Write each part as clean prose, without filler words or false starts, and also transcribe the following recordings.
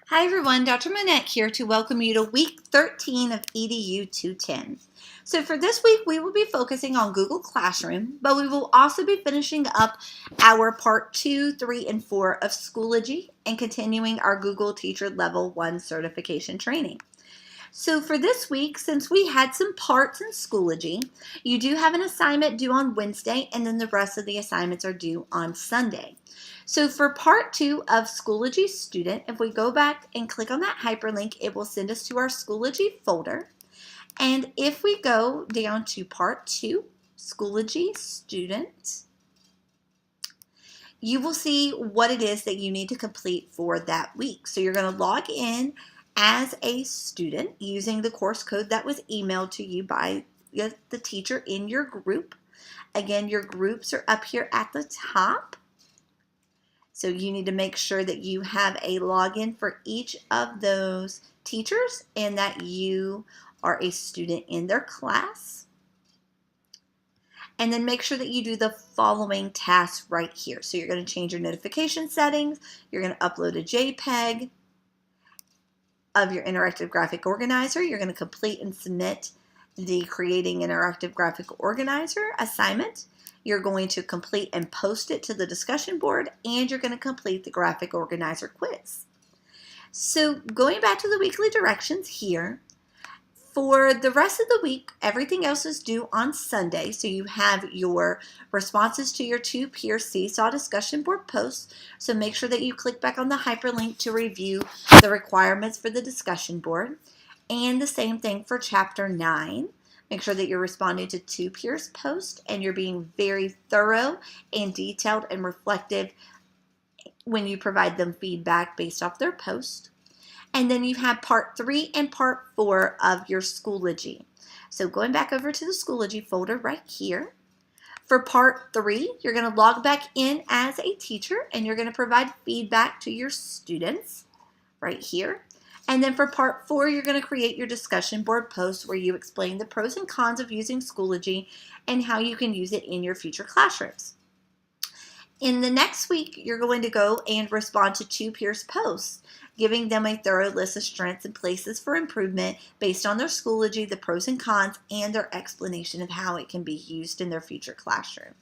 Hi everyone, Dr. Monette here to welcome you to week 13 of EDU 210. So for this week, we will be focusing on Google Classroom, but we will also be finishing up our part 2, 3, and 4 of Schoology and continuing our Google Teacher Level 1 certification training. So for this week, since we had some parts in Schoology, you do have an assignment due on Wednesday, and then the rest of the assignments are due on Sunday. So for part 2 of Schoology Student, if we go back and click on that hyperlink, it will send us to our Schoology folder. And if we go down to part 2, Schoology Student, you will see what it is that you need to complete for that week. So you're going to log in as a student using the course code that was emailed to you by the teacher in your group. Again, your groups are up here at the top. So you need to make sure that you have a login for each of those teachers and that you are a student in their class. And then make sure that you do the following tasks right here. So you're going to change your notification settings. You're going to upload a JPEG of your interactive graphic organizer. You're going to complete and submit the Creating Interactive Graphic Organizer assignment. You're going to complete and post it to the discussion board, and you're going to complete the graphic organizer quiz. So going back to the weekly directions here, for the rest of the week, everything else is due on Sunday. So you have your responses to your 2 peer Seesaw discussion board posts. So make sure that you click back on the hyperlink to review the requirements for the discussion board. And the same thing for chapter 9. Make sure that you're responding to 2 peers posts and you're being very thorough and detailed and reflective when you provide them feedback based off their post. And then you have part 3 and part 4 of your Schoology. So going back over to the Schoology folder right here. For part 3, you're going to log back in as a teacher and you're going to provide feedback to your students right here. And then for part 4, you're going to create your discussion board post where you explain the pros and cons of using Schoology and how you can use it in your future classrooms. In the next week, you're going to go and respond to 2 peers' posts, giving them a thorough list of strengths and places for improvement based on their Schoology, the pros and cons, and their explanation of how it can be used in their future classroom.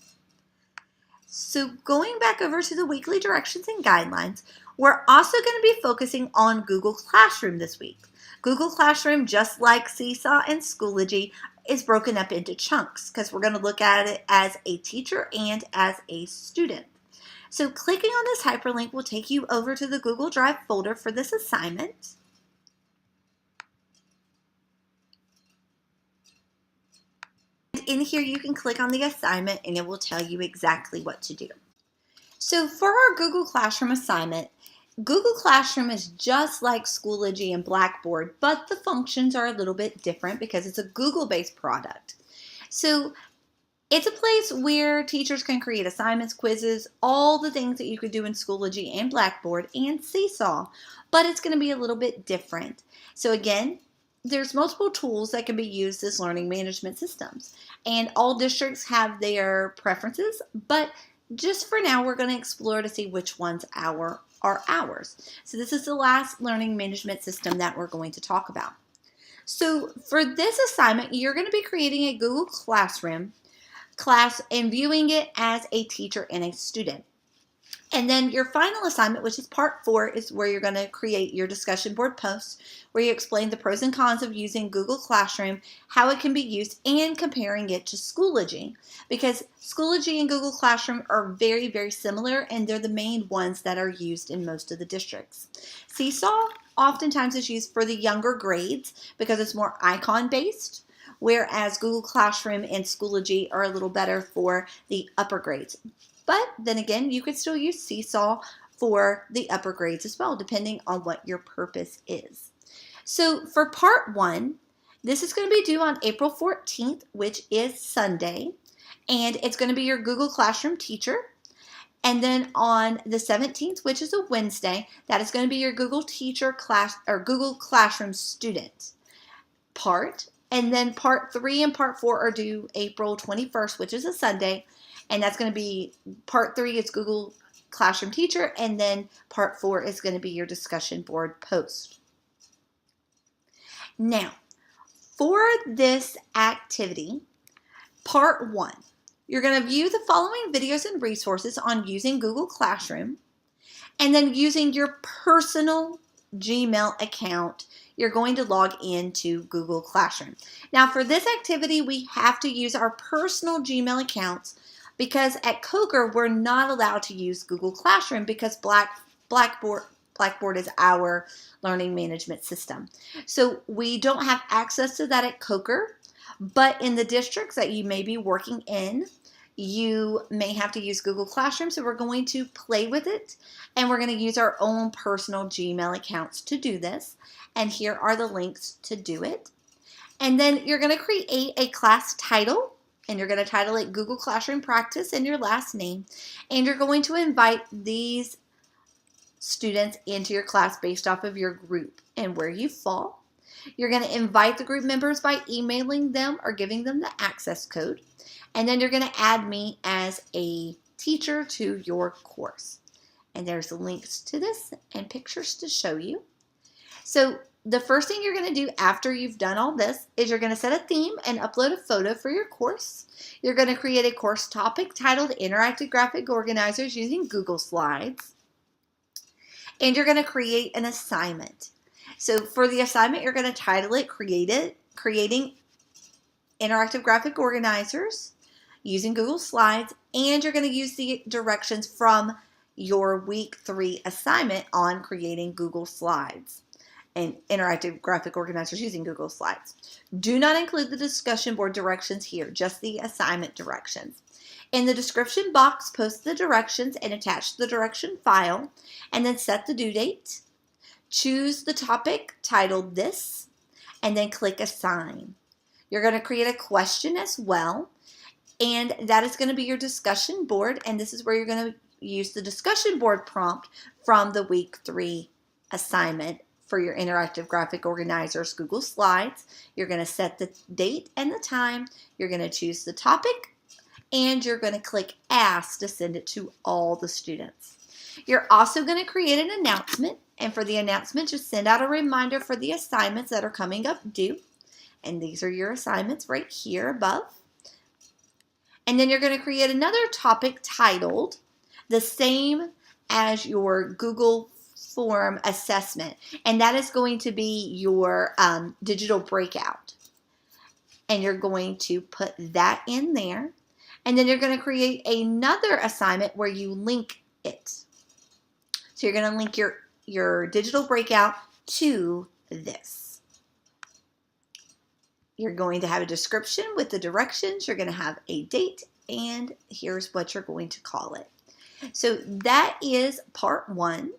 So going back over to the weekly directions and guidelines, we're also going to be focusing on Google Classroom this week. Google Classroom, just like Seesaw and Schoology, is broken up into chunks because we're going to look at it as a teacher and as a student. So clicking on this hyperlink will take you over to the Google Drive folder for this assignment. In here you can click on the assignment and it will tell you exactly what to do. So for our Google Classroom assignment, Google Classroom is just like Schoology and Blackboard, but the functions are a little bit different because it's a Google-based product. So it's a place where teachers can create assignments, quizzes, all the things that you could do in Schoology and Blackboard and Seesaw, but it's going to be a little bit different. So again, there's multiple tools that can be used as learning management systems, and all districts have their preferences, but just for now, we're going to explore to see which ones are ours. So this is the last learning management system that we're going to talk about. So for this assignment, you're going to be creating a Google Classroom class and viewing it as a teacher and a student. And then your final assignment, which is part 4, is where you're going to create your discussion board posts where you explain the pros and cons of using Google Classroom, how it can be used, and comparing it to Schoology. Because Schoology and Google Classroom are very, very similar, and they're the main ones that are used in most of the districts. Seesaw oftentimes is used for the younger grades because it's more icon-based, whereas Google Classroom and Schoology are a little better for the upper grades. But then again, you could still use Seesaw for the upper grades as well, depending on what your purpose is. So for part 1, this is going to be due on April 14th, which is Sunday, and it's going to be your Google Classroom teacher. And then on the 17th, which is a Wednesday, that is going to be your Google teacher class or Google Classroom student part. And then part 3 and part 4 are due April 21st, which is a Sunday. And that's going to be part 3 is Google classroom teacher, and then part 4 is going to be your discussion board post. Now, for this activity, part 1, you're going to view the following videos and resources on using Google Classroom, and then using your personal Gmail account, you're going to log into Google Classroom. Now, for this activity, we have to use our personal Gmail accounts because at Coker, we're not allowed to use Google Classroom because Blackboard is our learning management system. So we don't have access to that at Coker, but in the districts that you may be working in, you may have to use Google Classroom, so we're going to play with it, and we're going to use our own personal Gmail accounts to do this, and here are the links to do it. And then you're going to create a class title, and you're going to title it Google Classroom Practice and your last name, and you're going to invite these students into your class based off of your group and where you fall. You're going to invite the group members by emailing them or giving them the access code. And then you're going to add me as a teacher to your course. And there's links to this and pictures to show you. So the first thing you're going to do after you've done all this is you're going to set a theme and upload a photo for your course. You're going to create a course topic titled Interactive Graphic Organizers using Google Slides. And you're going to create an assignment. So for the assignment, you're going to title it Creating Interactive Graphic Organizers using Google Slides, and you're going to use the directions from your week 3 assignment on creating Google Slides and interactive graphic organizers using Google Slides. Do not include the discussion board directions here, just the assignment directions. In the description box, post the directions and attach the direction file, and then set the due date. Choose the topic titled this, and then click Assign. You're going to create a question as well, and that is going to be your discussion board, and this is where you're going to use the discussion board prompt from the week 3 assignment for your interactive graphic organizers Google Slides. You're going to set the date and the time, you're going to choose the topic, and you're going to click Ask to send it to all the students. You're also going to create an announcement, and for the announcement, just send out a reminder for the assignments that are coming up due. And these are your assignments right here above. And then you're going to create another topic titled the same as your Google Form assessment. And that is going to be your digital breakout. And you're going to put that in there. And then you're going to create another assignment where you link it. So you're going to link your digital breakout to this. You're going to have a description with the directions. You're going to have a date, and here's what you're going to call it. So that is part 1.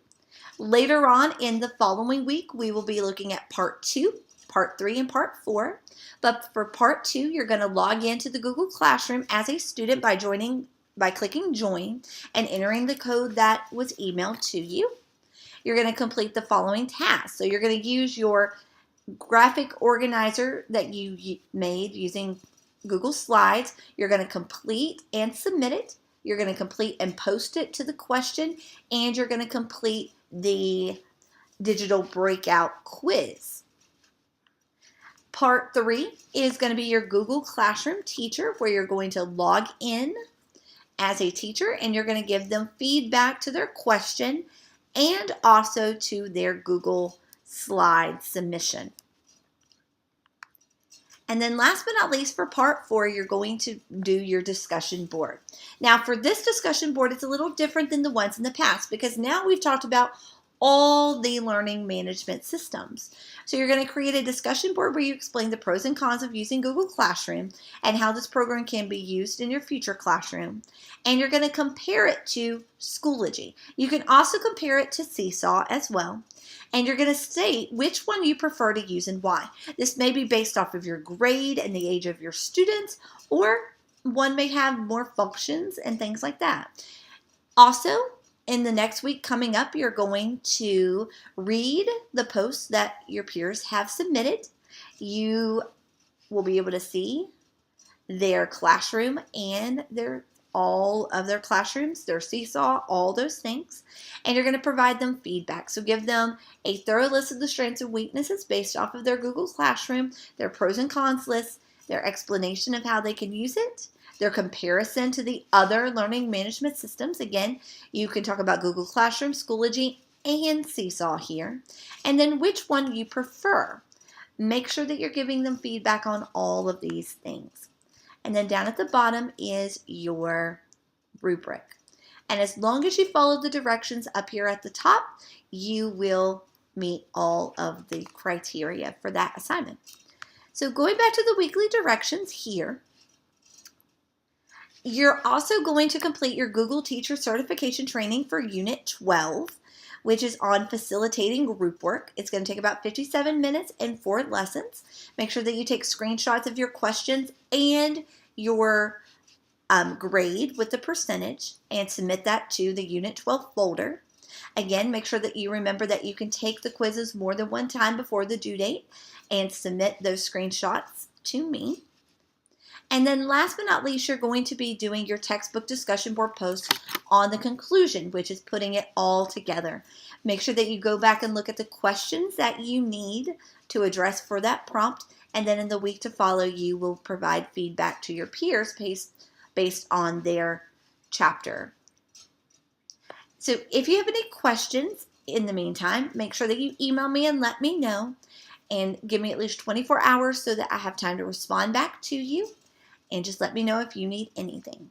Later on in the following week, we will be looking at part 2, part 3, and part 4. But for part 2, you're going to log into the Google Classroom as a student by clicking Join and entering the code that was emailed to you. You're going to complete the following tasks. So you're going to use your graphic organizer that you made using Google Slides. You're going to complete and submit it. You're going to complete and post it to the question, and you're going to complete the digital breakout quiz. Part 3 is going to be your Google Classroom teacher, where you're going to log in as a teacher, and you're going to give them feedback to their question and also to their Google Slide submission. And then last but not least, for part 4, you're going to do your discussion board. Now for this discussion board, it's a little different than the ones in the past because now we've talked about all the learning management systems. So you're going to create a discussion board where you explain the pros and cons of using Google Classroom and how this program can be used in your future classroom. And you're going to compare it to Schoology. You can also compare it to Seesaw as well. And you're going to state which one you prefer to use and why. This may be based off of your grade and the age of your students, or one may have more functions and things like that. Also, in the next week coming up, you're going to read the posts that your peers have submitted. You will be able to see their classroom and their all of their classrooms, their seesaw, all those things. And you're going to provide them feedback. So give them a thorough list of the strengths and weaknesses based off of their Google Classroom, their pros and cons lists, their explanation of how they can use it, their comparison to the other learning management systems. Again, you can talk about Google Classroom, Schoology, and Seesaw here. And then which one you prefer. Make sure that you're giving them feedback on all of these things. And then down at the bottom is your rubric. And as long as you follow the directions up here at the top, you will meet all of the criteria for that assignment. So going back to the weekly directions here, you're also going to complete your Google Teacher Certification Training for Unit 12, which is on facilitating group work. It's going to take about 57 minutes and 4 lessons. Make sure that you take screenshots of your questions and your grade with the percentage and submit that to the Unit 12 folder. Again, make sure that you remember that you can take the quizzes more than one time before the due date and submit those screenshots to me. And then last but not least, you're going to be doing your textbook discussion board post on the conclusion, which is putting it all together. Make sure that you go back and look at the questions that you need to address for that prompt. And then in the week to follow, you will provide feedback to your peers based on their chapter. So if you have any questions in the meantime, make sure that you email me and let me know. And give me at least 24 hours so that I have time to respond back to you. And just let me know if you need anything.